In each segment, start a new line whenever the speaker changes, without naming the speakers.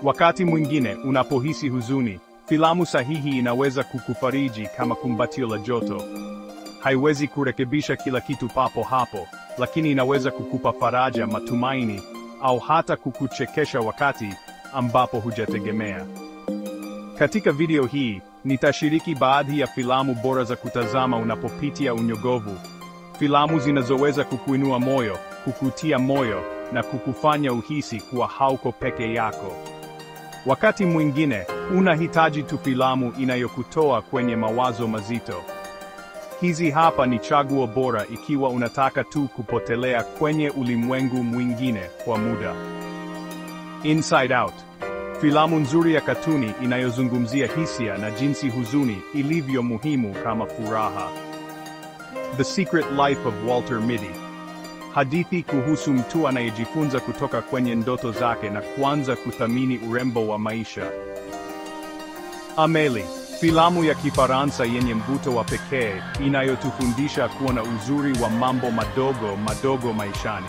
Wakati mwingine unapohisi huzuni, filamu sahihi inaweza kukufariji kama kumbatio la joto. Haiwezi kurekebisha kila kitu papo hapo, lakini inaweza kukupa faraja, matumaini, au hata kukuchekesha wakati ambapo hujategemea. Katika video hii, nitashiriki baadhi ya filamu bora za kutazama unapopitia unyogovu. Filamu zinazoweza kukuinua moyo, kukutia moyo, na kukufanya uhisi kuwa hauko peke yako. Wakati mwingine, unahitaji tu filamu inayokutoa kwenye mawazo mazito. Hizi hapa ni chaguo bora ikiwa unataka tu kupotelea kwenye ulimwengu mwingine kwa muda. Inside Out. Filamu nzuri ya katuni inayozungumzia hisia na jinsi huzuni ilivyo muhimu kama furaha. The Secret Life of Walter Mitty. Hadithi kuhusu mtu anayejifunza kutoka kwenye ndoto zake na kuanza kuthamini urembo wa maisha. Amélie. Filamu ya Kifaransa yenye mvuto wa pekee inayotufundisha kuona uzuri wa mambo madogo madogo maishani.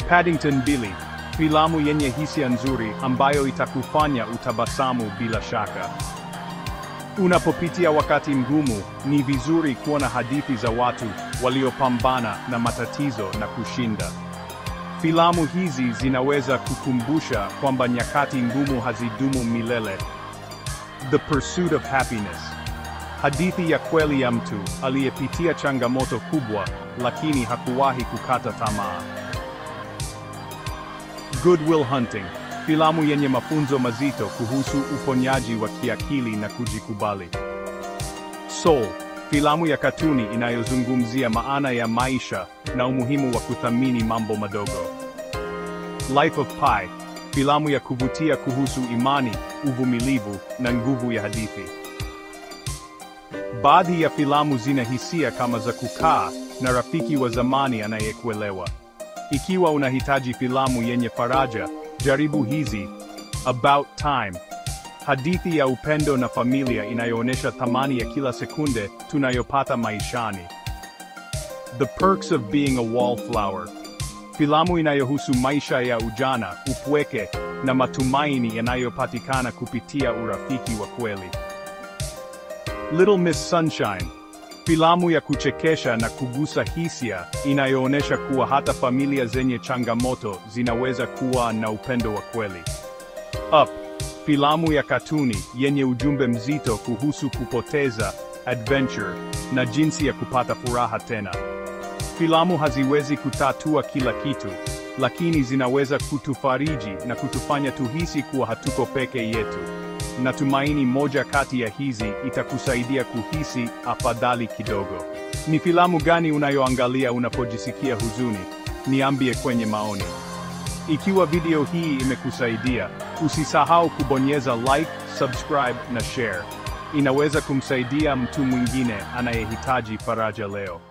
Paddington Billy. Filamu yenye hisia nzuri ambayo itakufanya utabasamu bila shaka. Unapopitia wakati mgumu, ni vizuri kuona hadithi za watu waliopambana na matatizo na kushinda. Filamu hizi zinaweza kukumbusha kwamba nyakati ngumu hazidumu milele. The Pursuit of Happiness. Hadithi ya kweli ya mtu aliyepitia changamoto kubwa lakini hakuwahi kukata tamaa. Good Will Hunting. Filamu yenye mafunzo mazito kuhusu uponyaji wa kiakili na kujikubali. Soul. Filamu ya katuni inayozungumzia maana ya maisha na umuhimu wa kuthamini mambo madogo. Life of Pi. Filamu ya kuvutia kuhusu imani, uvumilivu na nguvu ya hadithi. Baadhi ya filamu zina hisia kama za kukaa na rafiki wa zamani anayekuelewa. Ikiwa unahitaji filamu yenye faraja, jaribu hizi. About Time. Hadithi ya upendo na familia inayoonyesha thamani ya kila sekunde tunayopata maishani. The Perks of Being a Wallflower. Filamu inayohusu maisha ya ujana, upweke, na matumaini yanayopatikana kupitia urafiki wa kweli. Little Miss Sunshine. Filamu ya kuchekesha na kugusa hisia inayoonyesha kuwa hata familia zenye changamoto zinaweza kuwa na upendo wa kweli. Up. Filamu ya katuni yenye ujumbe mzito kuhusu kupoteza, adventure, na jinsi ya kupata furaha tena. Filamu haziwezi kutatua kila kitu, lakini zinaweza kutufariji na kutufanya tuhisi kuwa hatuko peke yetu. Natumaini moja kati ya hizi itakusaidia kuhisi afadhali kidogo. Ni filamu gani unayoangalia unapojisikia huzuni? Niambie kwenye maoni. Ikiwa video hii imekusaidia, usisahau kubonyeza like, subscribe na share. Inaweza kumsaidia mtu mwingine anayehitaji faraja leo.